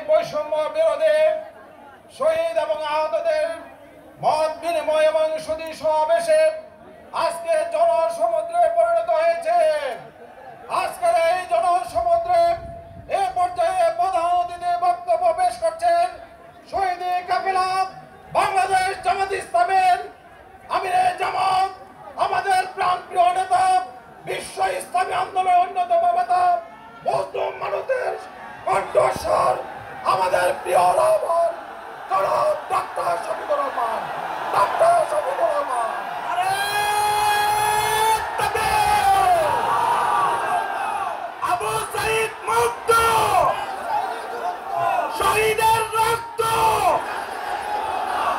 বৈষম্য বিরোধী শহীদ এবং আহতদের মত বিনিময় এবং সুধী সমাবেশে আজকে জনসমুদ্রে পরিণত হয়েছে। আজকের এই জনসমুদ্রে এ পর্যায়ে প্রধান অতিথি বক্তব্য পেশ করছেন শহীদ কাফেলা বাংলাদেশ জামাত ইসলামের আমিরে জামাত, আমাদের প্রাণপ্রিয় নেতা, বিশ্ব ইসলামী আন্দোলনের অন্যতম নেতা, মুসলিম মানুষের কণ্ঠস্বর, আমাদের প্রিয় রহমান জনাব ডাক্তার শফিকুর রহমান। ডাক্তার শফিকুর রহমান আবু সাইদ মুক্ত, শহীদের রক্ত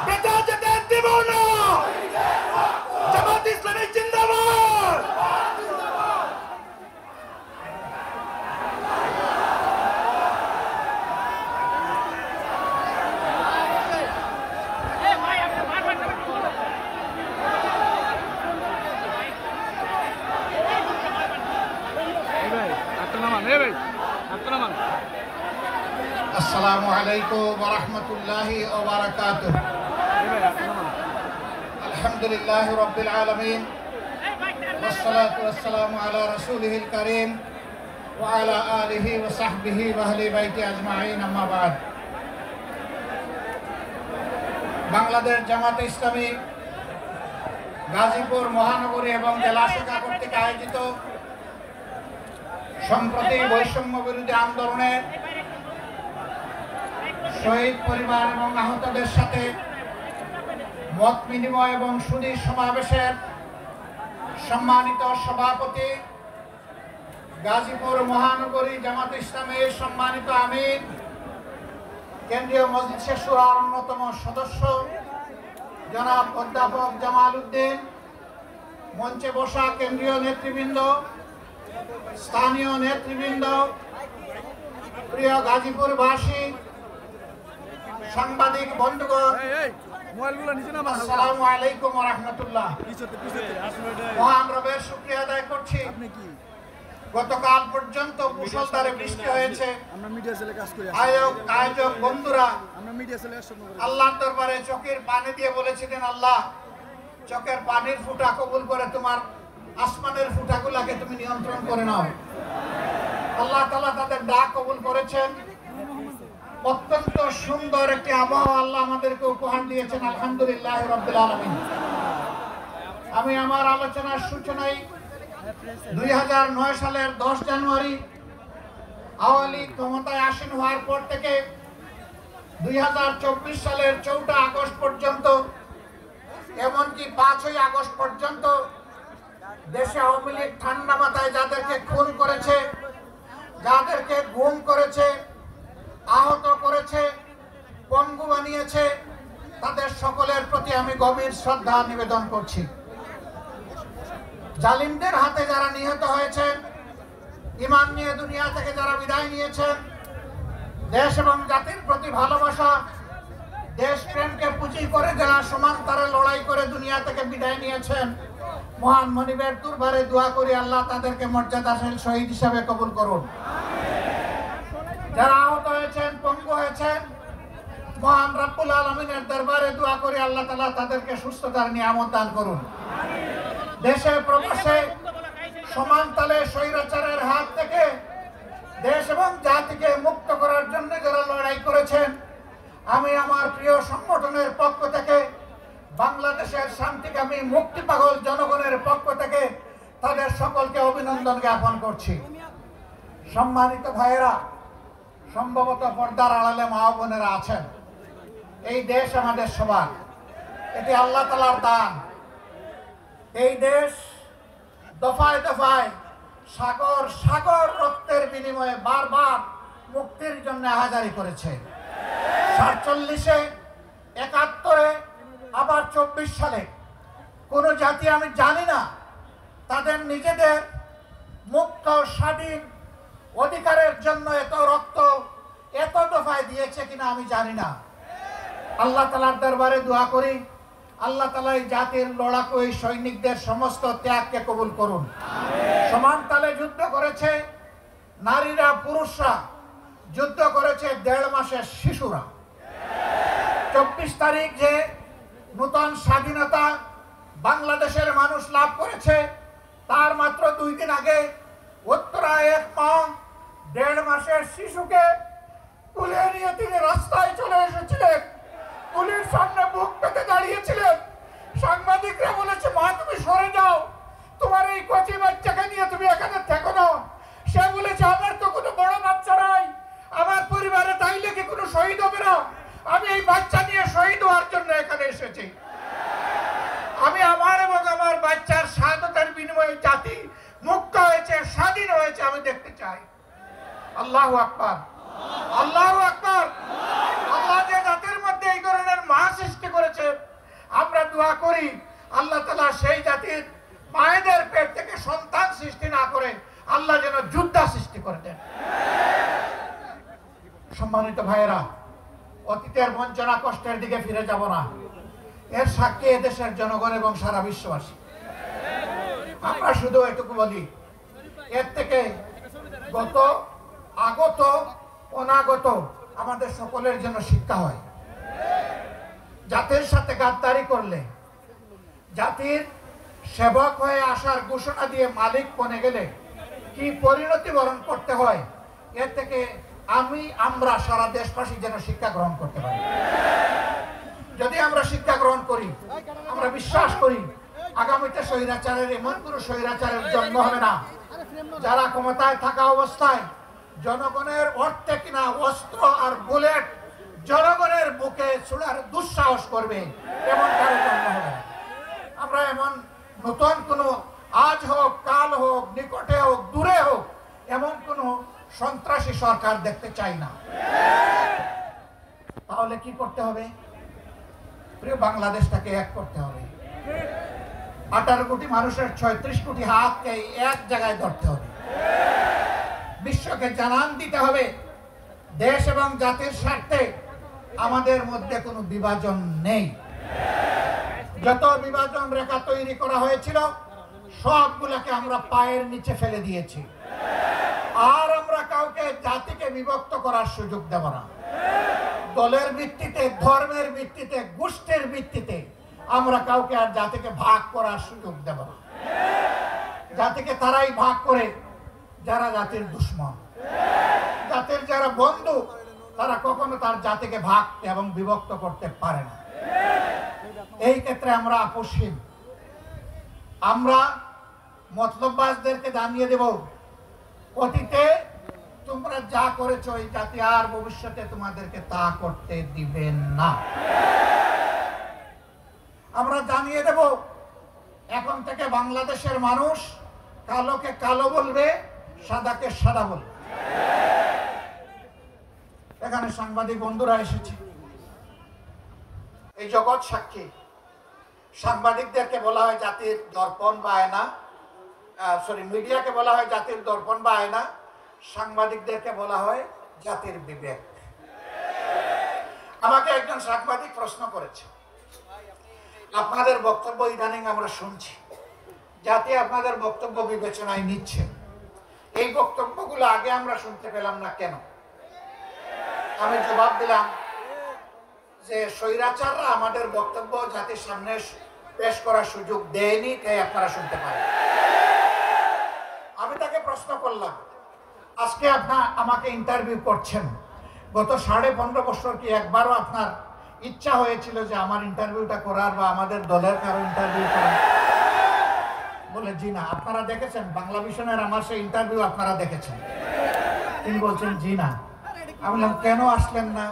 বেঁচে যেতে দেব না। জামাত ইসলামী জিন্দাবাদ। আসসালামু আলাইকুম ওয়া রাহমাতুল্লাহি ওয়া বারাকাতুহু। আলহামদুলিল্লাহি রাব্বিল আলামিন ওয়াসসালাতু ওয়াসসালামু আলা রাসূলিহিল কারীম ওয়া আলা আলিহি ওয়া সাহবিহি ওয়া আহলি বাইতি আজমাইন, আম্মা বাদ। বাংলাদেশ জামাতে ইসলামী গাজীপুর মহানগরী এবং জেলা শাখা কর্তৃক আয়োজিত সম্প্রতি বৈষম্য বিরোধী আন্দোলনে শহীদ পরিবার এবং আহতদের সাথে মত বিনিময় এবং সুধী সমাবেশের সম্মানিত সভাপতি, গাজীপুর মহানগরী জামাত ইসলামের সম্মানিত আমির, কেন্দ্রীয় মজলিস শুরার অন্যতম সদস্য জনাব অধ্যাপক জামাল উদ্দিন, মঞ্চে বসা কেন্দ্রীয় নেতৃবৃন্দ, স্থানীয় নেতৃবৃন্দ, প্রিয় গাজীপুরবাসী, সাংবাদিক বন্ধুগণ, আসসালামু আলাইকুম ওয়া রাহমাতুল্লাহ। মহান রবের শুকরিয়া আদায় করছি। গতকাল পর্যন্ত মুষলধারে বৃষ্টি হয়েছে। আয়োজক বন্ধুরা আল্লাহর দরবারে চোখের পানি দিয়ে বলেছিলেন, আল্লাহ চোখের পানির ফুটা কবুল করে তোমার আসমানের ফুটাগুলাকে তুমি নিয়ন্ত্রণ করে নাও। আল্লাহ তাআলা তাদের ডাক কবুল করেছেন। অত্যন্ত সুন্দর একটি আবহাওয়া আল্লাহ আমাদেরকে উপহার দিয়েছেন, আলহামদুলিল্লাহ রাব্বিল আলামিন। আমি আমার আলোচনার সূচনায় 2009 সালের 10 জানুয়ারি আওয়ামী লীগ ক্ষমতায় আসীন হওয়ার পর থেকে 2024 সালের 4 আগস্ট পর্যন্ত, এমনকি 5ই আগস্ট পর্যন্ত দেশে আওয়ামী লীগ ঠান্ডা মাথায় যাদেরকে খুন করেছে, যাদেরকে গুম করেছে, আহত করেছে, পঙ্গু বানিয়েছে, তাদের সকলের প্রতি আমি গভীর শ্রদ্ধা নিবেদন করছি। জালিমদের হাতে যারা নিহত হয়েছেন, ঈমান নিয়ে দুনিয়া থেকে যারা বিদায় নিয়েছেন, দেশ এবং জাতির প্রতি ভালোবাসা, দেশপ্রেমকে পুঁজি করে যারা সমান্তরে লড়াই করে দুনিয়া থেকে বিদায় নিয়েছেন, মহান মনিবের দরবারে দোয়া করি আল্লাহ তাদেরকে মর্যাদাশীল শহীদ হিসাবে কবুল করুন। যারা আহত হয়েছেন, পঙ্গু হয়েছেন, মহান রব্বুল আলামিনের দরবারে দোয়া করি আল্লাহ তাআলা তাদেরকে সুস্থতার নিয়ামত দান করুন। দেশে প্রবাসে সমান তালে স্বৈরাচারের হাত থেকে দেশ এবং জাতিকে মুক্ত করার জন্য যারা লড়াই করেছেন, আমি আমার প্রিয় সংগঠনের পক্ষ থেকে, বাংলাদেশের শান্তিকামী মুক্তি পাগল জনগণের পক্ষ থেকে তাদের সকলকে অভিনন্দন জ্ঞাপন করছি। সম্মানিত ভাইয়েরা, সম্ভবত পর্দার আড়ালে মা বোনেরা আছেন, এই দেশ আমাদের সবার, এটি আল্লাহ তাআলার দান। এই দেশ দফায় দফায় সাগর সাগর রক্তের বিনিময়ে বারবার মুক্তির জন্য আহাজারি করেছে। 47-এ, 71-এ, আবার 24 সালে কোন জাতি আমি জানি না তাদের নিজেদের মুক্ত স্বাধীন অধিকারের জন্য এত রক্ত এত দফায় দিয়েছে কিনা আমি জানি না। আল্লাহ তাআলার দরবারে দোয়া করি, আল্লাহ তাআলা এই জাতির লড়াকু এই সৈনিকদের সমস্ত ত্যাগকে কবুল করুন। সমান তালে যুদ্ধ করেছে নারীরা, পুরুষরা, যুদ্ধ করেছে 1.5 মাসের শিশুরা। 24 তারিখ যে নূতন স্বাধীনতা বাংলাদেশের মানুষ লাভ করেছে, তার মাত্র 2 দিন আগে উত্তরায় এক মা 1.5 মাসের শিশুকে তুলে নিয়ে তিনি রাস্তায় চলে এসেছিলেন, পুলিশ সামনে বুক পেতে দাঁড়িয়েছিলেন। সাংবাদিকরা বলেছে, মা তুমি সরে যাও, তোমার এই কচি বাচ্চাকে নিয়ে তুমি এখানে থেকো না। সে বলেছে, আমার তো কোনো বড় বাচ্চা নাই, আমার পরিবারে তাইলে কি কোনো শহীদ হবে না? আমি এই বাচ্চা নিয়ে শহীদ হওয়ার জন্য এখানে এসেছি। আমি আমার এবং আমার বাচ্চার শাহাদাতের বিনিময়ে জাতি মুক্ত হয়েছে, স্বাধীন হয়েছে, আমি দেখতে চাই। আল্লাহু আকবার, আল্লাহু আকবার। আল্লাহ যে জাতির মধ্যে এই ধরনের মা সৃষ্টি করেছে, আমরা দোয়া করি আল্লাহ তাআলা সেই জাতির মায়েদের পেট থেকে সন্তান সৃষ্টি না করে আল্লাহ যেন যোদ্ধা সৃষ্টি করে দেন। সম্মানিত ভাইয়েরা, অতীতের বঞ্চনা কষ্টের দিকে ফিরে যাব না, এর সাক্ষী এদেশের জনগণ এবং সারা বিশ্ববাসী। আমরা শুধু এটুকু বলি, এর থেকে আগত অনাগত আমাদের সকলের জন্য শিক্ষা হয়। জাতির সাথে গাদ্দারি করলে, জাতির সেবক হয়ে আসার ঘোষণা দিয়ে মালিক বনে গেলে কি পরিণতি বরণ করতে হয়, এর থেকে আমরা সারা দেশবাসী যেন শিক্ষা গ্রহণ করতে পারি। যদি আমরা শিক্ষা গ্রহণ করি, আমরা বিশ্বাস করি আগামীতে স্বৈরাচারের এমন কোন স্বৈরাচারের জন্ম হবে না, যারা ক্ষমতায় থাকা অবস্থায় জনগণের অর্থে কিনা অস্ত্র আর বুলেট জনগণের বুকে ছোড়ার দুঃসাহস করবে, এমন কারো জন্ম হবে না। আমরা এমন নতুন কোনো, আজ হোক কাল হোক নিকটে হোক দূরে হোক, এমন কোনো সন্ত্রাসী সরকার দেখতে চাই না। তাহলে কি করতে হবে? প্রিয় বাংলাদেশটাকে এক করতে হবে। 18 কোটি মানুষের 36 কোটি হাতকে এক জায়গায় ধরতে হবে। বিশ্বকে জানান দিতে হবে দেশ এবং জাতির স্বার্থে আমাদের মধ্যে কোনো বিভাজন নেই। যত বিভাজন রেখা তৈরি করা হয়েছিল সবগুলোকে আমরা পায়ের নিচে ফেলে দিয়েছি। আর আমরা কাউকে জাতিকে বিভক্ত করার সুযোগ দেব না। দলের ভিত্তিতে, ধর্মের ভিত্তিতে, গোষ্ঠীর ভিত্তিতে আমরা কাউকে আর জাতিকে ভাগ করার সুযোগ দেব না। জাতিকে তারাই ভাগ করে যারা জাতির দুশ্মন। জাতির যারা বন্ধু তারা কখনো তার জাতিকে ভাগ এবং বিভক্ত করতে পারে না। এই ক্ষেত্রে আমরা আপোষহীন। আমরা মতলববাজদেরকে জানিয়ে দেব, অতীতে তোমরা যা করেছো এই জাতি আর ভবিষ্যতে তোমাদেরকে তা করতে দিবেন না। আমরা জানিয়ে দেব, এখন থেকে বাংলাদেশের মানুষ কালোকে কালো বলবে, সাদাকে সাদা বলবে। এখানে সাংবাদিক বন্ধুরা এসেছে, এই জগৎ সাক্ষী। সাংবাদিকদেরকে বলা হয় জাতির দর্পণ বা আয়না, মিডিয়াকে বলা হয় জাতির দর্পণ বা আয়না, সাংবাদিকদেরকে বলা হয় জাতির বিবেক। আমাকে একজন সাংবাদিক প্রশ্ন করেছে, আপনাদের বক্তব্য ইদানিং আমরা শুনছি, জাতি আপনাদের বক্তব্য বিবেচনায় নিচ্ছে, এই বক্তব্যগুলো আগে আমরা শুনতে পেলাম না কেন? আমি জবাব দিলাম যে স্বৈরাচাররা আমাদের বক্তব্য জাতির সামনে পেশ করার সুযোগ দেয়নি, তাই আপনারা শুনতে পারেন। আমি তাকে প্রশ্ন করলাম, আজকে আপনার আমাকে ইন্টারভিউ করছেন, গত 15.5 বছর কি একবারও আপনার ইচ্ছা হয়েছিল যে আমার ইন্টারভিউটা করার বা আমাদের দলের কারো ইন্টারভিউ করার? বলে জি না। আপনারা দেখেছেন বাংলা ভিশনের আমার সেই ইন্টারভিউ? আপনারা দেখেছেন? তিনি বলছেন জি না। আমি বললাম কেন আসলেন না?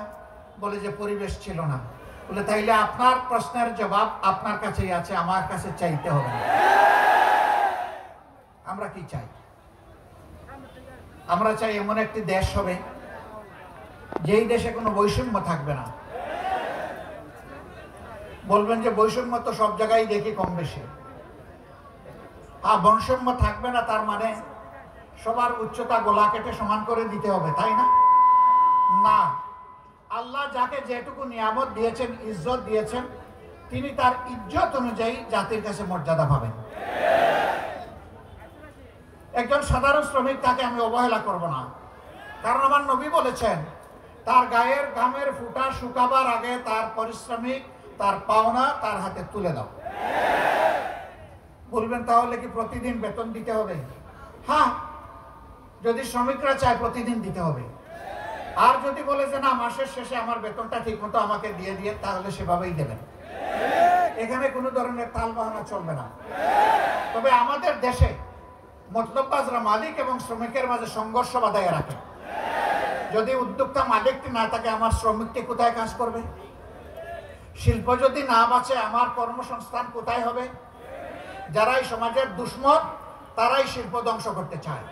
বলে যে পরিবেশ ছিল না। বলে তাইলে আপনার প্রশ্নের জবাব আপনার কাছেই আছে, আমার কাছে চাইতে হবে না। আমরা কি চাই? আমরা চাই এমন একটি দেশ হবে যেই দেশে কোনো বৈষম্য থাকবে না। বলবেন যে বৈষম্য তো সব জায়গায় দেখি কম বেশি। বৈষম্য থাকবে না তার মানে সবার উচ্চতা গলা কেটে সমান করে দিতে হবে, তাই না? না, আল্লাহ যাকে যেটুকু নিয়ামত দিয়েছেন, ইজ্জত দিয়েছেন, তিনি তার ইজ্জত অনুযায়ী জাতির কাছে মর্যাদা পাবেন। একজন সাধারণ শ্রমিক, তাকে আমি অবহেলা করব না। কারণ আমার নবী বলেছেন, তার গায়ের ঘামের ফুটা শুকাবার আগে তার পারিশ্রমিক, তার পাওনা তার হাতে তুলে দাও। বলবেন তাহলে কি প্রতিদিন বেতন দিতে হবে? হ্যাঁ, যদি শ্রমিকরা চায় প্রতিদিন দিতে হবে। আর যদি বলে যে না, মাসের শেষে আমার বেতনটা ঠিক মতো আমাকে দিয়ে দিয়ে, তাহলে সেভাবেই দেবেন। এখানে কোনো ধরনের তাল বাহানা চলবে না। তবে আমাদের দেশে মতলববাজরা মালিক এবং শ্রমিকের মাঝে সংঘর্ষ বাঁধাইয়া রাখে। যদি উদ্যোক্তা মালিকটি না থাকে, আমার শ্রমিকটি কোথায় কাজ করবে? শিল্প যদি না বাঁচে, আমার কর্মসংস্থান কোথায় হবে? যারাই সমাজের দুশ্মন, তারাই শিল্প ধ্বংস করতে চায়।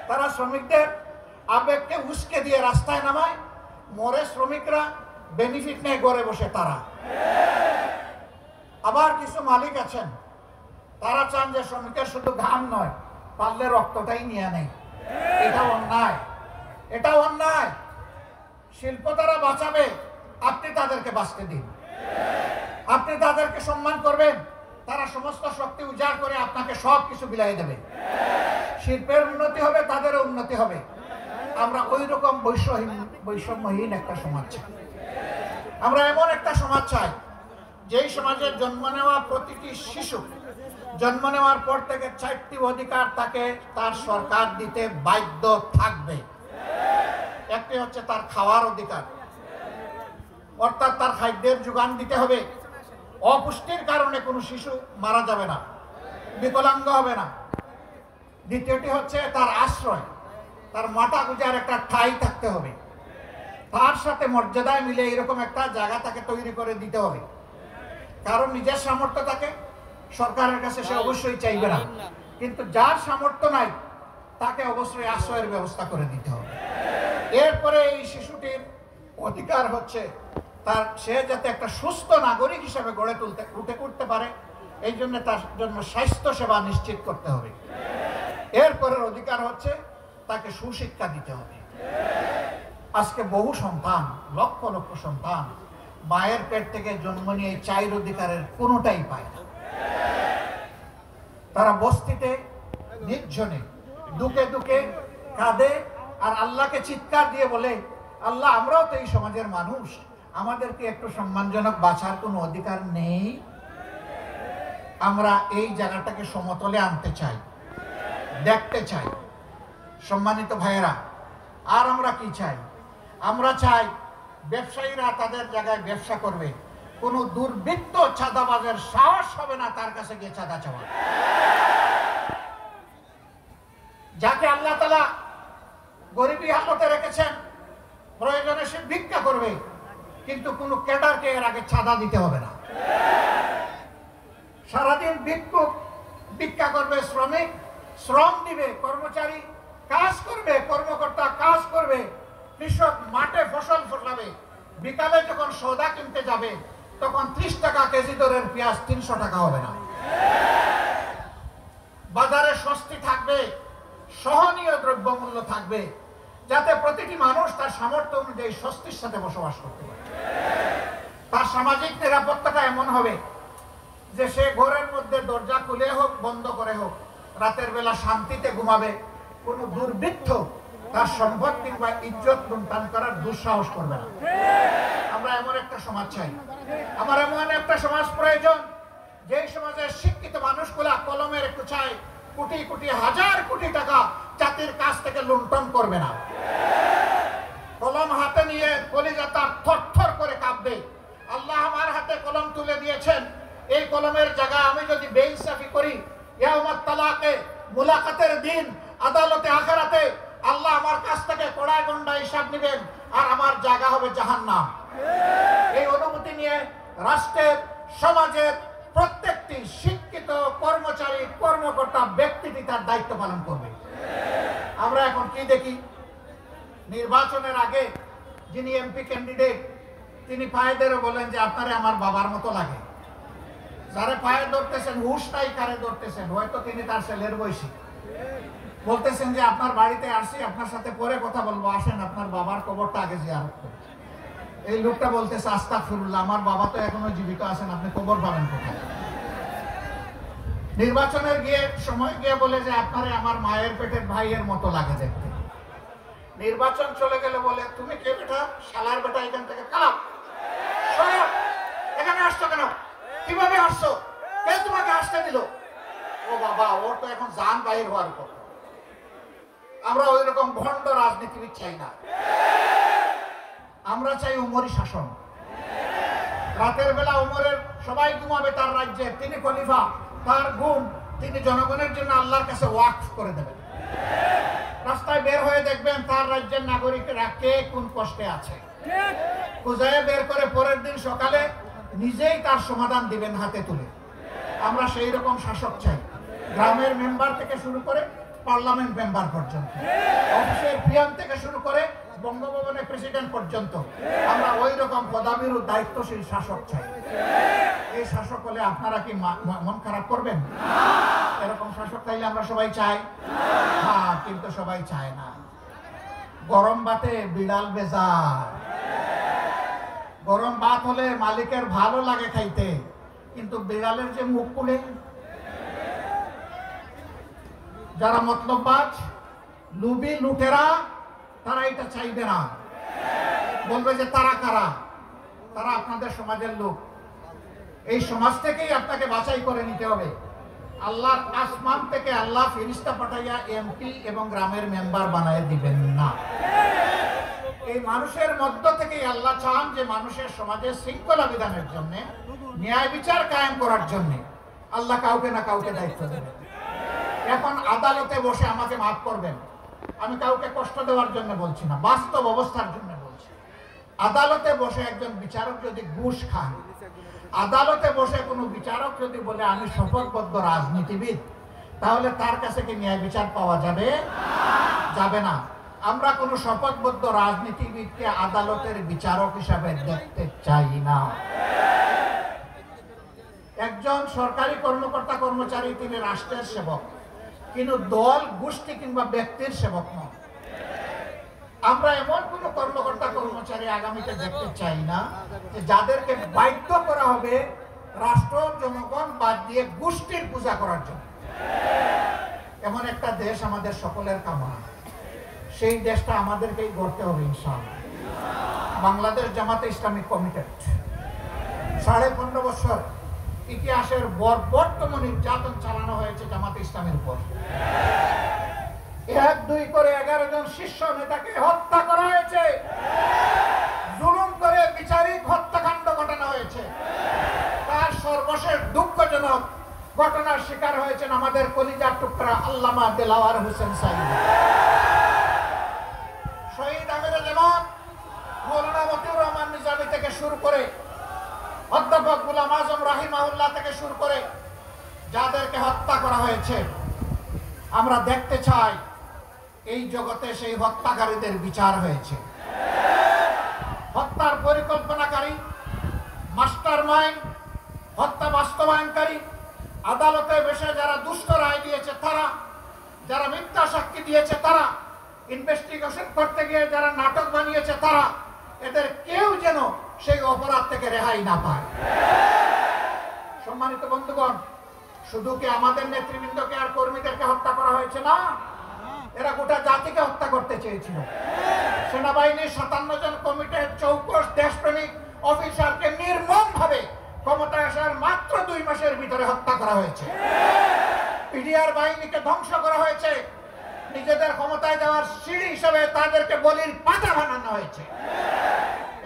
তারা শ্রমিকদের আবেগকে উস্কে দিয়ে রাস্তায় নামায়, মরে শ্রমিকরা, বেনিফিট নেই ঘরে বসে তারা। আবার কিছু মালিক আছেন, তারা চান যে শ্রমিকের শুধু ঘাম নয়, পারলে রক্তটাই নিয়ে নেই। এটা অন্যায়, এটা অন্যায়। শিল্প তারা বাঁচাবে, আপনি তাদেরকে বাঁচতে দিন। আপনি তাদেরকে সম্মান করবেন, তারা সমস্ত শক্তি উজাড় করে আপনাকে সব কিছু বিলাই দেবে। শিল্পের উন্নতি হবে, তাদেরও উন্নতি হবে। আমরা ওই রকম বৈষম্যহীন একটা সমাজ চাই। আমরা এমন একটা সমাজ চাই, যেই সমাজের জন্ম নেওয়া প্রতিটি শিশু জন্ম নেওয়ার পর থেকে 4টি অধিকার তাকে তার সরকার দিতে বাধ্য থাকবে। একটি হচ্ছে তার খাওয়ার অধিকার, অর্থাৎ তার খাদ্যের যোগান দিতে হবে। অপুষ্টির কারণে কোনো শিশু মারা যাবে না, বিকলাঙ্গ হবে না। দ্বিতীয়টি হচ্ছে তার আশ্রয়, তার মাথা গুজার একটা ঠাঁই থাকতে হবে। তার সাথে মর্যাদায় মিলে এরকম একটা জায়গা তাকে তৈরি করে দিতে হবে। কারণ নিজের সামর্থ্য থাকে, সরকারের কাছে সে অবশ্যই চাইবে না, কিন্তু যার সামর্থ্য নাই তাকে অবশ্যই আশ্রয়ের ব্যবস্থা করে দিতে হবে। এরপরে এই শিশুটির অধিকার হচ্ছে সে যাতে একটা সুস্থ নাগরিক হিসেবে গড়ে উঠতে পারে, এই জন্য তার জন্য স্বাস্থ্য সেবা নিশ্চিত করতে হবে। এরপরের অধিকার হচ্ছে তাকে সুশিক্ষা দিতে হবে। আজকে বহু সন্তান, লক্ষ লক্ষ সন্তান মায়ের পেট থেকে জন্ম নিয়ে এই 4 অধিকারের কোনোটাই পায় না। তারা বস্তিতে নির্জনে দুকে দুকে কাঁদে আর আল্লাহকে চিৎকার দিয়ে বলে, আল্লাহ, আমরাও তো এই সমাজের মানুষ, আমাদেরকে একটু সম্মানজনক বাঁচার কোনো অধিকার নেই? আমরা এই জায়গাটাকে সমতলে আনতে চাই, দেখতে চাই। সম্মানিত ভাইয়েরা, আর আমরা কি চাই? আমরা চাই ব্যবসায়ীরা তাদের জায়গায় ব্যবসা করবে, কোনো দুর্বৃত্ত চাঁদাবাজের সাহস হবে না তার কাছে গিয়ে চাঁদা চাওয়া। যাকে আল্লাহ তাআলা গরিবী হালতে রেখেছেন, প্রয়োজনে সে ভিক্ষা করবে, কিন্তু কোনো ক্যাডারকে এর আগে চাঁদা দিতে হবে না। সারাদিন ভিক্ষুক ভিক্ষা করবে, শ্রমিক শ্রম দিবে, কর্মচারী কাজ করবে, কর্মকর্তা কাজ করবে, কৃষক মাঠে ফসল ফলাবে, বিকালে যখন সওদা কিনতে যাবে তখন 30 টাকা কেজি দরের পেঁয়াজ 300 টাকা হবে না। বাজারে স্বস্তি থাকবে, সহনীয় দ্রব্যমূল্য থাকবে, যাতে প্রতিটি মানুষ তার সামর্থ্য অনুযায়ী স্বস্তির সাথে বসবাস করতে পারে। তার সামাজিক নিরাপত্তাটা এমন হবে যে সে ঘরের মধ্যে দরজা খুলে হোক বন্ধ করে হোক রাতের বেলা শান্তিতে ঘুমাবে, কোনো দুর্বৃত্ত তার সম্পদ কিংবা ইজ্জত লুণ্ঠন করার দুঃসাহস করবে না। আমরা এমন একটা সমাজ চাই, আমার এমন একটা সমাজ প্রয়োজন যেই সমাজের শিক্ষিত মানুষগুলা কলমের একটু চাই কোটি কোটি হাজার কোটি টাকা জাতির কাছ থেকে লুণ্ঠন করবে না। কলম হাতে নিয়ে কলিজা তার থরথর করে কাঁপবে। আল্লাহ আমার হাতে কলম তুলে দিয়েছেন, এই কলমের জায়গায় আমি যদি বেইনসাফি করি, ইয়াউমাত তালাকে, মুলাকাতের দিন, আদালতে আখিরাতে আল্লাহ আমার কাছ থেকে কড়ায় গন্ডা হিসাব নেবেন, আর আমার জায়গা হবে জাহান্নাম। এই অনুভূতি নিয়ে রাষ্ট্রের, সমাজের প্রত্যেকটি শিক্ষিত কর্মচারী, কর্মকর্তা, ব্যক্তিটি তার দায়িত্ব পালন করবে। আমরা এখন কি দেখি, নির্বাচনের আগে যিনি এমপি ক্যান্ডিডেট তিনি পায়ে ধরে বলেন যে আপনারে আমার বাবার মতো লাগে। যারা পায়ে ধরতেছেন হুশ নাই কারে ধরতেছেন, হয়তো তিনি তার ছেলের বয়সী। বলতেছেন যে আপনার বাড়িতে আসি, আপনার সাথে পরে কথা বলবো, আসেন আপনার বাবার কবরটা আগে জিয়ারত করি। এই লোকটা বলতেছে আস্তাগফিরুল্লাহ, আমার বাবা তো এখনো জীবিত আছেন, আপনি কবর পাবেন কোথায়? নির্বাচনের সময় গিয়ে বলে যে আপনারে আমার মায়ের পেটের ভাইয়ের মতো লাগে দেখতে। নির্বাচন চলে গেলে বলে তুমি কে বেটা, শালার বেটা, এখান থেকে কালাম, এখানে আসছো কেন, কিভাবে আসছো, কে তোমাকে আসতে দিল? ও বাবা, ওর তো এখন জান বাহির হওয়ার কথা। আমরা ওই রকম ভণ্ড রাজনীতিবিদ চাই না, আমরা চাই উমরি শাসন। রাতের বেলা উমরের সবাই ঘুমাবে তার রাজ্যে, তিনি খলিফা, তার ঘুম তিনি জনগণের জন্য আল্লাহর কাছে ওয়াকফ করে দেবেন। রাস্তায় বের হয়ে দেখবেন তার রাজ্যের নাগরিকরা কে কোন কষ্টে আছে, খুঁজে বের করে পরের দিন সকালে নিজেই তার সমাধান দিবেন হাতে তুলে। আমরা সেই রকম শাসক চাই, গ্রামের মেম্বার থেকে শুরু করে পার্লামেন্ট মেম্বার পর্যন্ত, অফিসের পিএম থেকে শুরু করে বঙ্গভবনের প্রেসিডেন্ট পর্যন্ত আমরা ওই রকম পদাবির দায়িত্বশীল শাসক চাই। এই শাসক হলে আপনারা কি মন খারাপ করবেন? এরকম শাসক চাইলে আমরা সবাই চাই, হ্যাঁ, কিন্তু সবাই চায় না। গরম ভাতে বিড়াল বেজার, গরম ভাত হলে মালিকের ভালো লাগে খাইতে, কিন্তু বিড়ালের যে মুখ পুড়ে। যারা মতলববাজ, লুবি, লুটেরা, তারা এটা চাইবে না, বলবে যে তারা কারা, তারা আপনাদের সমাজের লোক। এই সমাজ থেকেই আপনাকে বাছাই করে নিতে হবে। আল্লাহর আসমান থেকে আল্লাহ ফেরেশতা পাঠাইয়া এমপি এবং গ্রামের মেম্বার বানায় দিবেন না। এই মানুষের মধ্য থেকেই আল্লাহ চান যে মানুষের সমাজের শৃঙ্খলা বিধানের জন্য, ন্যায় বিচার কায়েম করার জন্য আল্লাহ কাউকে না কাউকে দায়িত্ব দেবেন। এখন আদালতে বসে আমাকে মাফ করবেন, আমি কাউকে কষ্ট দেওয়ার জন্য বলছি না, বাস্তব অবস্থার জন্য বলছি। আদালতে বসে একজন বিচারক যদি ঘুষ খান, আদালতে বসে কোনো বিচারক যদি বলে আমি শপথবদ্ধ রাজনীতিবিদ, তাহলে তার কাছে কি ন্যায় বিচার পাওয়া যাবে? যাবে না। আমরা কোনো শপথবদ্ধ রাজনীতিবিদকে আদালতের বিচারক হিসাবে দেখতে চাই না। একজন সরকারি কর্মকর্তা কর্মচারী তিনি রাষ্ট্রের সেবক, কিন্তু দল, গোষ্ঠী কিংবা ব্যক্তির সেবক নন। আমরা এমন কোন কর্মকর্তা কর্মচারী আগামীতে দেখতে চাই না যে যাদেরকে বাধ্য করা হবে রাষ্ট্র জনগণ বাদ দিয়ে গোষ্ঠীর পূজা করার জন্য। এমন একটা দেশ আমাদের সকলের কামনা, সেই দেশটা আমাদেরকেই গড়তে হবে ইনশাআল্লাহ। বাংলাদেশ জামাতে ইসলামী কমিটেড 15.5 বছর ইতিহাসের বর্বরতম নির্যাতন চালানো হয়েছে জামাতে ইসলামের উপর। 1-2 করে 11 জন শীর্ষ নেতাকে হত্যা করা হয়েছে, জুলুম করে বিচারিক হত্যাকাণ্ড ঘটানো হয়েছে। তার সর্বশেষ দুঃখজনক ঘটনার শিকার হয়েছেন আমাদের কলিজার টুকরা আল্লামা দেলাওয়ার হোসেন সাঈদ। শহীদ আমিরে জামাত মৌলানা মতিউর রহমান নিজামী থেকে শুরু করে অধ্যাপক গোলাম আজম রাহিমাহুল্লাহ থেকে শুরু করে যাদেরকে হত্যা করা হয়েছে, আমরা দেখতে চাই এই জগতে সেই হত্যাকারীদের বিচার হয়েছে। হত্যার পরিকল্পনাকারী, মাস্টার মাইন্ড, হত্যা বাস্তবায়নকারী, আদালতে বসে যারা দুষ্ট রায় দিয়েছে তারা, যারা মিথ্যা সাক্ষী দিয়েছে তারা, ইনভেস্টিগেশন করতে গিয়ে যারা নাটক বানিয়েছে তারা, এদের কেউ যেন সেই অপরাধ থেকে রেহাই না পায়। সম্মানিত বন্ধুগণ, শুধু কি আমাদের নেতৃবৃন্দকে আর কর্মীদেরকে হত্যা করা হয়েছে না, এরা গোটা জাতিকে হত্যা করতে চেয়েছিল। সেনাবাহিনীর 57 জন কমিটির চৌকস দেশপ্রেমিক অফিসারকে নির্মমভাবে ক্ষমতায় আসার মাত্র 2 মাসের ভিতরে হত্যা করা হয়েছে। পিডিআর বাহিনীকে ধ্বংস করা হয়েছে, নিজেদের ক্ষমতায় যাওয়ার সিঁড়ি হিসেবে তাদেরকে বলির পাতা বানানো হয়েছে।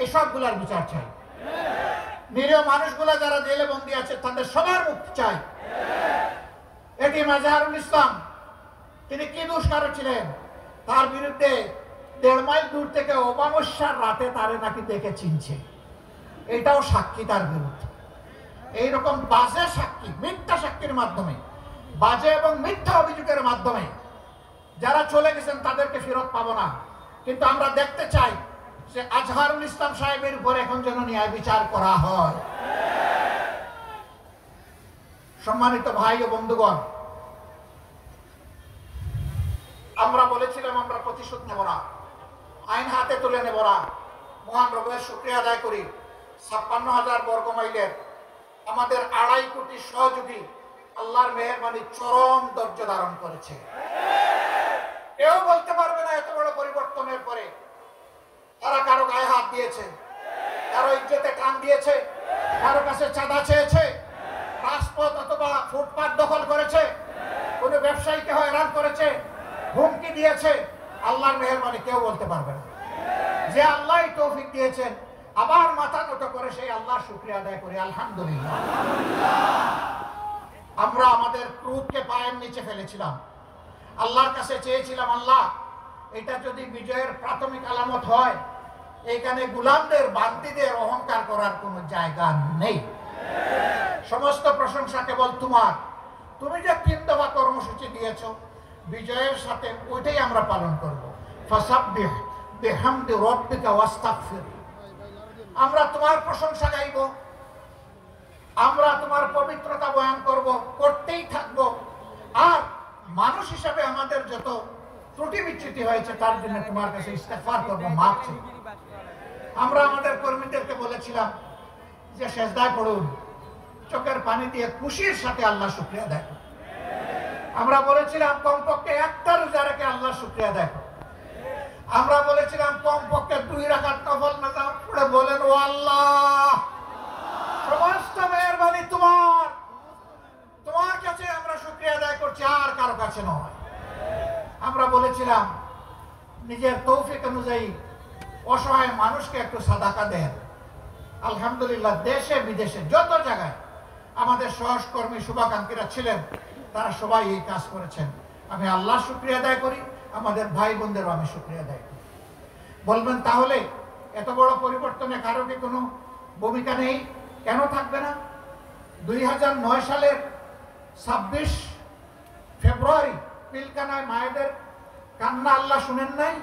এই সবগুলার বিচার চাই। নিরীহ মানুষগুলা যারা জেলে বন্দী আছে তাদের সবার মুক্তি চাই। এটি মাজহারুল ইসলাম, তিনি কি দুষ্কার ছিলেন, তার বিরুদ্ধে 1.5 মাইল দূর থেকে অমাবস্যার রাতে তারে নাকি দেখে চিনছে, এটাও সাক্ষী তার বিরুদ্ধে। এইরকম বাজে সাক্ষী, মিথ্যা সাক্ষীর মাধ্যমে, বাজে এবং মিথ্যা অভিযোগের মাধ্যমে যারা চলে গেছেন তাদেরকে ফেরত পাবো না। কিন্তু আমরা দেখতে চাই যে আজহারুল ইসলাম সাহেবের উপর এখন যেন ন্যায় বিচার করা হয়। সম্মানিত ভাই ও বন্ধুগণ, আমরা বলেছিলাম আমরা প্রতিশোধ নেব না, আইন হাতে তুলে নেব না। মহান রবের শুকরিয়া আদায় করি, 56,000 বর্গ মাইলের আমাদের 2.5 কোটি সহযোগী আল্লাহর মেহেরবানি চরম ধৈর্য ধারণ করেছে। কেউ বলতে পারবে না এত বড় পরিবর্তনের পরে তারা কারো গায়ে হাত দিয়েছে, কারো ইজ্জতে টান দিয়েছে, কারো কাছে চাঁদা চেয়েছে, রাজপথ অথবা ফুটপাত দখল করেছে, কোন ব্যবসায়ীকে হয়রান করেছে, হুমকি দিয়েছে। আল্লাহর মেহেরবানি কেউ বলতে পারবে না। যে আল্লাহ তৌফিক দিয়েছেন, আবার মাথা নত করে সেই আল্লাহর শুকরিয়া আদায় করি, আলহামদুলিল্লাহ। আমরা আমাদের ক্রোধকে পায়ের নিচে ফেলেছিলাম, আল্লাহর কাছে চেয়েছিলাম, আল্লাহ এটা যদি বিজয়ের প্রাথমিক আলামত হয়, এখানে গোলামদের বান্দিদের অহংকার করার কোনো জায়গা নেই। সমস্ত প্রশংসা কেবল তোমার। তুমি যে 3 দফা কর্মসূচি দিয়েছো, বিজয়ের সাথে ওইটাই আমরা পালন করব। ফাসাব্বিহ বিহামদি রাব্বিকা ওয়াস্তাগফির। আমরা তোমার প্রশংসা গাইব, আমরা তোমার পবিত্রতা বয়ান করব, করতেই থাকব। আর মানুষ হিসাবে আমাদের যত ত্রুটি বিচ্যুতি হয়েছে তার জন্য তোমার কাছে ইস্তেগফার করব, মাফ চাই। আমরা আমাদের কর্মীদেরকে বলেছিলাম যে সেজদায় পড়ুন, চোখের পানি দিয়ে খুশির সাথে আল্লাহ শুকরিয়া আদায় করুন। আমরা বলেছিলাম কমপক্ষে একটা রোজা রেখে আল্লাহ শুকরিয়া আদায় করুন। আমরা বলেছিলাম কমপক্ষে 2 রাকাত নফল নামাজ পড়ে বলেন, ও আল্লাহ সমস্ত মেহেরবানি তোমার, তোমার কাছে আমরা শুকরিয়া আদায় করছি, আর কারো কাছে নয়। আমরা বলেছিলাম নিজের তৌফিক অনুযায়ী অসহায় মানুষকে একটু সাদাকা দেন। আলহামদুলিল্লাহ, দেশে বিদেশে যত জায়গায় আমাদের সহকর্মী শুভাকাঙ্ক্ষীরা ছিলেন, তারা সবাই এই কাজ করেছেন। আমি আল্লাহ শুকরিয়া আদায় করি, আমাদের ভাই বোনদেরও আমি শুকরিয়া আদায় করি। বলবেন তাহলে এত বড় পরিবর্তনে কারো কি কোনো ভূমিকা নেই? কেন থাকবে না? 2009 সালের 26 ফেব্রুয়ারি পিলকানায় মায়েদের কান্না আল্লাহ শুনেন নাই?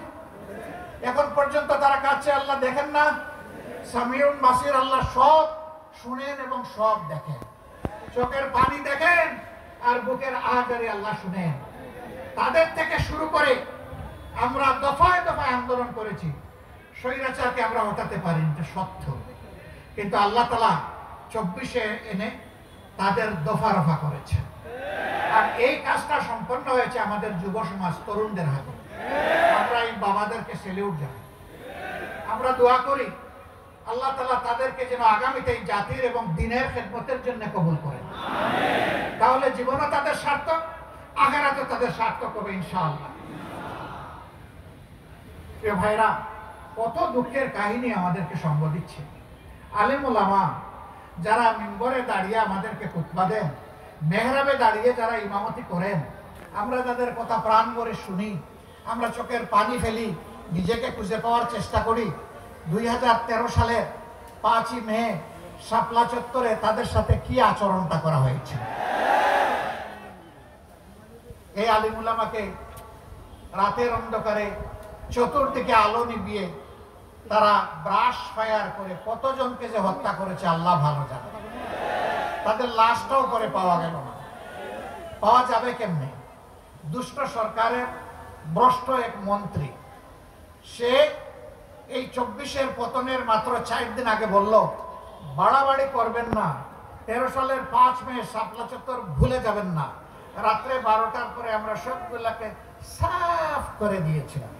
এখন পর্যন্ত তারা কাছে, আল্লাহ দেখেন না? সামিউন বাসির, আল্লাহ সব শুনেন এবং সব দেখেন। চোখের পানি দেখেন আর বুকের আহাজারি আল্লাহ শুনেন। তাদের থেকে শুরু করে আমরা দফায় দফায় আন্দোলন করেছি, স্বৈরাচারকে আমরা হটাতে পারিনি, এটা সত্য। কিন্তু আল্লাহ তাআলা 24-এ এনে তাদের দফা রফা করেছেন। আর এই কাজটা সম্পন্ন হয়েছে আমাদের যুব সমাজ, তরুণদের হাতে। আমরা এই বাবাদেরকে সেলিউট জানাই। আমরা দোয়া করি আল্লাহ তাআলা তাদেরকে যেন আগামীতে এই জাতির এবং দ্বীনের খেদমতের জন্য কবুল করেন। তাহলে জীবনও তাদের সার্থক, আখিরাতও তাদের সার্থক হবে ইনশাআল্লাহ। প্রিয় ভাইরা, কত দুঃখের কাহিনী আমাদেরকে সঙ্গ দিচ্ছে। আলেম ওলামা যারা মিম্বরে দাঁড়িয়ে আমাদেরকে খুতবা দেন, মেহরাবে দাঁড়িয়ে যারা ইমামতি করেন, আমরা যাদের কথা প্রাণ ভরে শুনি, আমরা চোখের পানি ফেলি, নিজেকে খুঁজে পাওয়ার চেষ্টা করি। 2013 সালের 5ই মে শাপলা চত্বরে তাদের সাথে কি আচরণটা করা হয়েছে। এই আলিম উলামাকে রাতের অন্ধকারে চতুর্দিকে আলো নিভিয়ে তারা ব্রাশ ফায়ার করে কতজনকে যে হত্যা করেছে আল্লাহ ভালো জানে। তাদের লাশটাও পরে পাওয়া গেল না। পাওয়া যাবে কেমনে? দুষ্ট সরকারের ভ্রষ্ট এক মন্ত্রী, সে এই 24-এর পতনের মাত্র 4 দিন আগে বলল, বাড়াবাড়ি করবেন না, 13 সালের 5 মে শাপলা চত্বর ভুলে যাবেন না। রাত্রে 12টার পরে আমরা সবগুলাকে সাফ করে দিয়েছিলাম।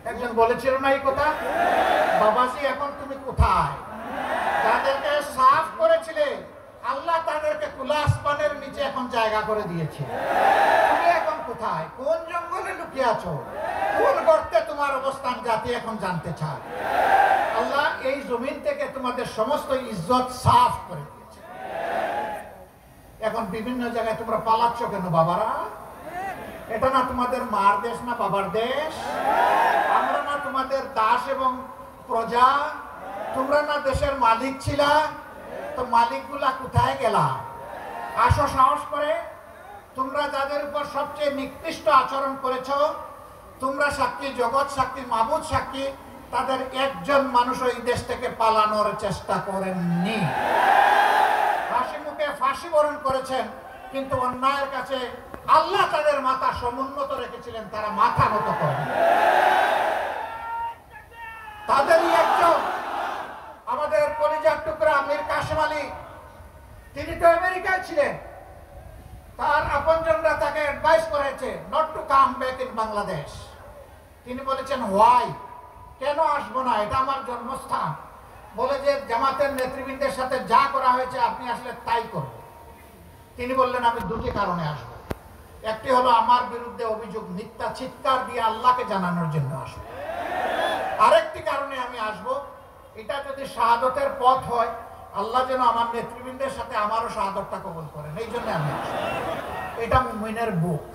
একজন বলেছিল না এই কথা, বাবাজি এখন তুমি কোথায়? যাদেরকে সাফ করেছিলে আল্লাহ তাদেরকে খোলা আসমানের নিচে এখন জায়গা করে দিয়েছে। তুমি এখন কোথায়? কোন জঙ্গলে লুকিয়ে আছো? কোন গর্তে তোমার অবস্থান জাতি এখন জানতে চায়। আল্লাহ এই জমিন থেকে তোমাদের সমস্ত ইজ্জত সাফ করে দিয়েছে। এখন বিভিন্ন জায়গায় তোমরা পালাচ্ছ কেন বাবারা? এটা না তোমাদের মার দেশ না বাবার দেশ? আমরা না তোমাদের দাস এবং প্রজা? তোমরা না দেশের মালিক ছিলা? তো মালিকগুলা কোথায় গেলা? আসো সাহস করে। তোমরা যাদের উপর সবচেয়ে নিকৃষ্ট আচরণ করেছ, তোমরা সাক্ষী, জগৎ সাক্ষী, মাবুদ সাক্ষী, তাদের একজন মানুষ এই দেশ থেকে পালানোর চেষ্টা করেননি। হাসি মুখে ফাঁসি বরণ করেছেন, কিন্তু অন্যায়ের কাছে আল্লাহ তাদের মাথা সমুন্নত রেখেছিলেন, তারা মাথা নত করেন। তাদেরই একজন আমাদের কলিজার টুকরা মীর কাসেম আলী, তিনি তো আমেরিকায় ছিলেন, তার আপন আপনজনরা তাকে অ্যাডভাইস করেছে not to come back in Bangladesh. তিনি বলেছেন হোয়াই, কেন আসবো না, এটা আমার জন্মস্থান। বলে যে জামাতের নেতৃবৃন্দের সাথে যা করা হয়েছে আপনি আসলে তাই করবেন। তিনি বললেন আমি দুটি কারণে আসব। একটি হলো আমার বিরুদ্ধে অভিযোগ মিথ্যা চিৎকার দিয়ে আল্লাহকে জানানোর জন্য আসব। আরেকটি কারণে আমি আসব, এটা যদি শাহাদতের পথ হয় আল্লাহ যেন আমার নেতৃবৃন্দের সাথে আমারও শাহাদতটা কবুল করেন, এই জন্য আমি আসব। এটা মুমিনের বুক,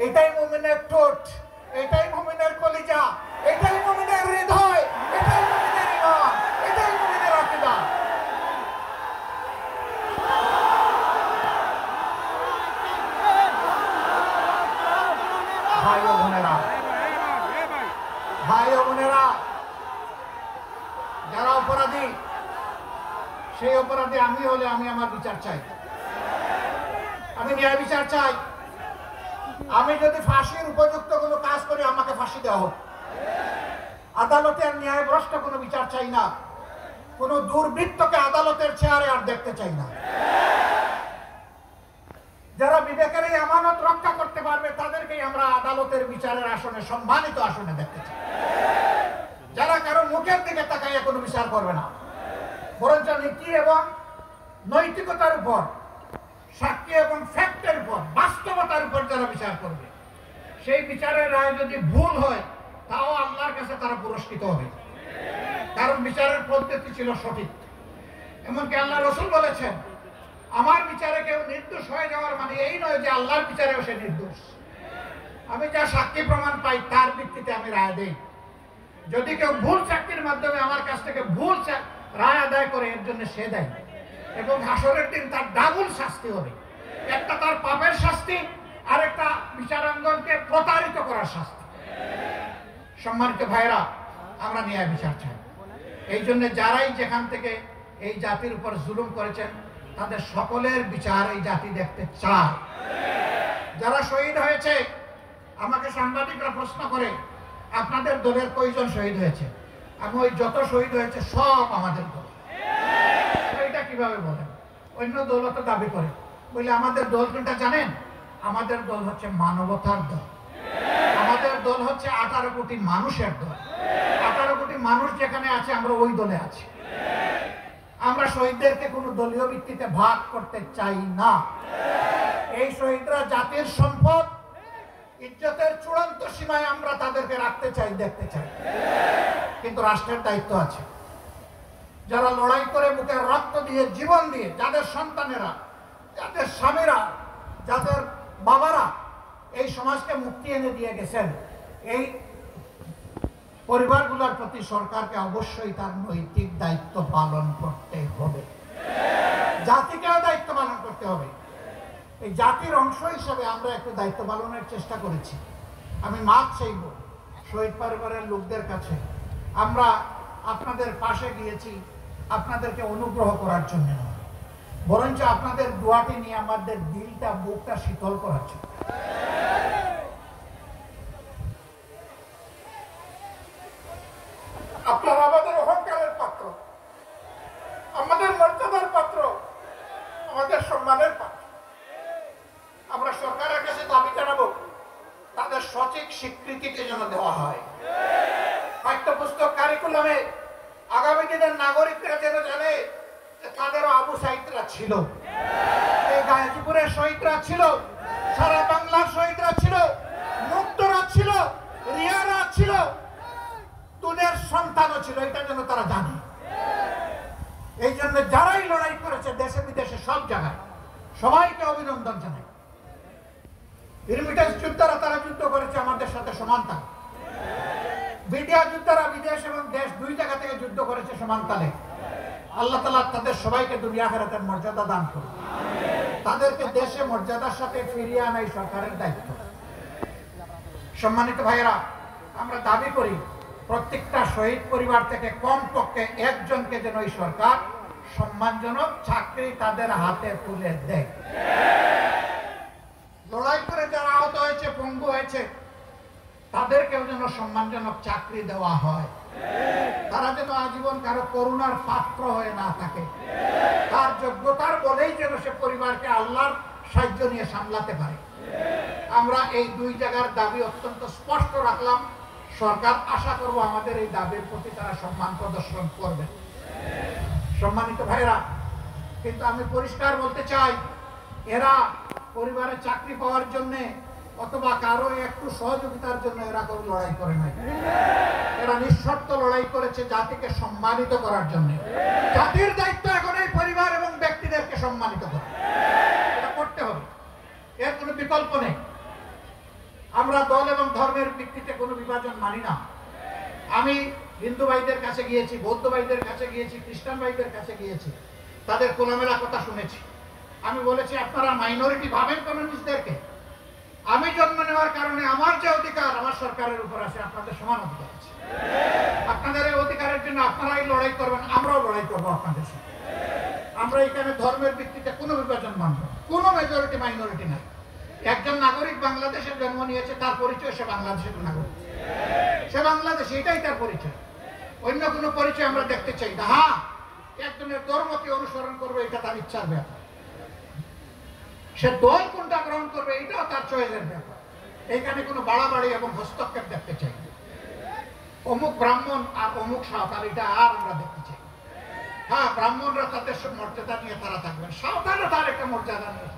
এটাই মুমিনের ঠোঁট, এটাই মুমিনের কলিজা, এটাই মুমিনের হৃদয়, এটাই মুমিনের ঈমান, এটাই মুমিনের আকীদা। ভাই ও বোনেরা, যারা অপরাধী, সেই অপরাধী আমি হলে আমি আমার বিচার চাই, আমি ন্যায় বিচার চাই। আমি যদি ফাঁসির উপযুক্ত কোনো কাজ করি আমাকে ফাঁসি দেওয়া হোক। আদালতের ন্যায়ভ্রষ্ট কোনো বিচার চাই না, কোনো দুর্বৃত্তকে আদালতের চেয়ারে আর দেখতে চাই না। যারা বিবেকের এই আমানত রক্ষা করতে পারবে তাদেরকেই আমরা আদালতের বিচারের আসনে, সম্মানিত আসনে দেখতে চাই। যারা কারো মুখের দিকে তাকাইয়া কোনো বিচার করবে না, বরঞ্চ নীতি এবং নৈতিকতার উপর, সাক্ষী এবং ফ্যাক্টের উপর, বাস্তবতার উপর যারা বিচার করবে, সেই বিচারের রায় যদি ভুল হয় তাও আল্লাহর কাছে তারা পুরস্কৃত হবে, কারণ বিচারের পদ্ধতি ছিল সঠিক। এমনকি আল্লাহ রাসূল বলেছেন আমার বিচারে কেউ নির্দোষ হয়ে যাওয়ার মানে এই নয় যে আল্লাহর বিচারেও সে নির্দোষ। আমি যা সাক্ষী প্রমাণ পাই তার ভিত্তিতে আমি রায় দেই। যদি কেউ ভুল সাক্ষীর মাধ্যমে আমার কাছ থেকে ভুল রায় আদায় করে এর জন্য সে দেয়, এবং হাসরের দিন তার ডাবল শাস্তি হবে, একটা তার পাপের শাস্তি আর একটা বিচারাঙ্গনকে প্রতারিত করার শাস্তি। সম্মানিত ভাইরা, আমরা ন্যায় বিচার চাই। এই জন্য যারাই যেখান থেকে এই জাতির উপর জুলুম করেছেন তাদের সকলের বিচার এই জাতি দেখতে চায়। যারা শহীদ হয়েছে, আমাকে সাংবাদিকরা প্রশ্ন করে আপনাদের দলের কয়জন শহীদ হয়েছে? আমি ওই যত শহীদ হয়েছে সব আমাদের দল। এটা কিভাবে বলেন? অন্য দলও তো দাবি করে, বলে আমাদের দল কোনটা জানেন? আমাদের দল হচ্ছে মানবতার দল, আমাদের দল হচ্ছে 18 কোটি মানুষের দল। 18 কোটি মানুষ যেখানে আছে আমরা ওই দলে আছি। আমরা শহীদদেরকে কোনো দলীয় ভিত্তিতে ভাগ করতে চাই না। এই শহীদরা জাতির সম্পদ, ইজ্জতের চূড়ান্ত সীমায় আমরা তাদেরকে রাখতে চাই, দেখতে চাই। কিন্তু রাষ্ট্রের দায়িত্ব আছে। যারা লড়াই করে বুকের রক্ত দিয়ে, জীবন দিয়ে, যাদের সন্তানেরা, যাদের স্বামীরা, যাদের বাবারা এই সমাজকে মুক্তি এনে দিয়ে গেছেন, এই পরিবারগুলোর প্রতি সরকারকে অবশ্যই তার নৈতিক দায়িত্ব পালন করতে হবে, জাতিকেও দায়িত্ব পালন করতে হবে। এই জাতির অংশ হিসেবে আমরা একটু দায়িত্ব পালনের চেষ্টা করেছি। আমি মাপ চাইব শহীদ পরিবারের লোকদের কাছে। আমরা আপনাদের পাশে গিয়েছি আপনাদেরকে অনুগ্রহ করার জন্য নয়, বরঞ্চ আপনাদের দোয়াটি নিয়ে আমাদের দিলটা, বুকটা শীতল করার জন্য। আপনারা আমাদের অহংকারের পাত্র, আমাদের মর্যাদার পাত্র, আমাদের সম্মানের পাত্র। আমরা সরকারের কাছে দাবি জানাবো তাদের সঠিক স্বীকৃতিকে যেন দেওয়া হয়। পাঠ্যপুস্তক কারিকুলামে আগামী দিনের নাগরিকরা যেন জানে যে তাদেরও আবু সাঈদরা ছিল, এই গাজীপুরের শহীদরা ছিল, সারা বাংলার শহীদরা ছিল, মুক্তরা ছিল, রিয়ারা ছিল, তোদের সন্তানও ছিল, এটা যেন তারা জানে। এই জন্য যারাই লড়াই করেছে দেশে বিদেশে সব জায়গায় সবাইকে অভিনন্দন জানাই। রিমিটেন্স যোদ্ধারা তারা যুদ্ধ করেছে আমাদের সাথে সমানতাল। বিডিআ যোদ্ধারা বিদেশ এবং দেশ দুই জায়গা থেকে যুদ্ধ করেছে সমানতালে। আল্লাহ তাআলা তাদের সবাইকে দুনিয়া আখিরাতের মর্যাদা দান করুন। তাদেরকে দেশে মর্যাদার সাথে ফিরিয়ে আনাই সরকারের দায়িত্ব। সম্মানিত ভাইয়েরা, আমরা দাবি করি প্রত্যেকটা শহীদ পরিবার থেকে কমপক্ষে একজনকে যেন এই সরকার সম্মানজনক চাকরি তাদের হাতে তুলে দেয়। লড়াই করে যারা আহত হয়েছে, পঙ্গু হয়েছে, তাদেরকেও যেন সম্মানজনক চাকরি দেওয়া হয়। তারা যেন আজীবন কারো করুণার পাত্র হয়ে না থাকে। তার যোগ্যতার বলেই যেন সে পরিবারকে আল্লাহর সাহায্য নিয়ে সামলাতে পারে। আমরা এই দুই জায়গার দাবি অত্যন্ত স্পষ্ট রাখলাম। সরকার আশা করব আমাদের এই দাবির প্রতি তারা সম্মান প্রদর্শন করবে। সম্মানিত ভাইরা, কিন্তু আমি পরিষ্কার বলতে চাই, এরা পরিবারে চাকরি পাওয়ার জন্য অথবা কারো একটু সহযোগিতার জন্য এরা কোনো লড়াই করে নাই। এরা নিঃশর্ত লড়াই করেছে জাতিকে সম্মানিত করার জন্য। জাতির দায়িত্ব এখন এই পরিবার এবং ব্যক্তিদেরকে সম্মানিত করা, এটা করতে হবে, এর কোনো বিকল্প নেই। আমরা দল এবং ধর্মের ভিত্তিতে কোনো বিভাজন মানি না। আমি হিন্দু ভাইদের কাছে গিয়েছি, বৌদ্ধ ভাইদের কাছে গিয়েছি, খ্রিস্টান ভাইদের কাছে গিয়েছি, তাদের খোলামেলা কথা শুনেছি। আমি বলেছি, আপনারা মাইনরিটি ভাবেন কেন নিজেদেরকে? আমি জন্ম নেওয়ার কারণে আমার যে অধিকার আমার সরকারের উপর আছে, আপনাদের সমান অধিকার আছে। আপনাদের এই অধিকারের জন্য আপনারাই লড়াই করবেন, আমরাও লড়াই করবো আপনাদের সাথে। আমরা এখানে ধর্মের ভিত্তিতে কোনো বিভাজন মানব না, কোনো মেজরিটি মাইনরিটি নাই। একজন নাগরিক বাংলাদেশে জন্ম নিয়েছে, তার পরিচয় সে বাংলাদেশের নাগরিক, সে বাংলাদেশ, এটাই তার পরিচয়। অন্য কোনো পরিচয় আমরা দেখতে চাই না। হ্যাঁ, একজনের ধর্মকে অনুসরণ করবে, এটা তার ইচ্ছার ব্যাপার। সে দল কোনটা গ্রহণ করবে, এটাও তার চয়েসের ব্যাপার। এইখানে কোনো বাড়াবাড়ি এবং হস্তক্ষেপ দেখতে চাই না। অমুক ব্রাহ্মণ আর অমুক সাঁওতাল, এটা আর আমরা দেখতে চাই। হ্যাঁ, ব্রাহ্মণরা তাদের মর্যাদা নিয়ে তারা থাকবেন, সাঁওতালও তার একটা মর্যাদা নিয়ে,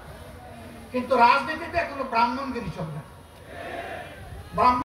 কিন্তু রাজনীতিতে কোনো ব্রাহ্মণগিরি চলবে না। ব্রাহ্মণ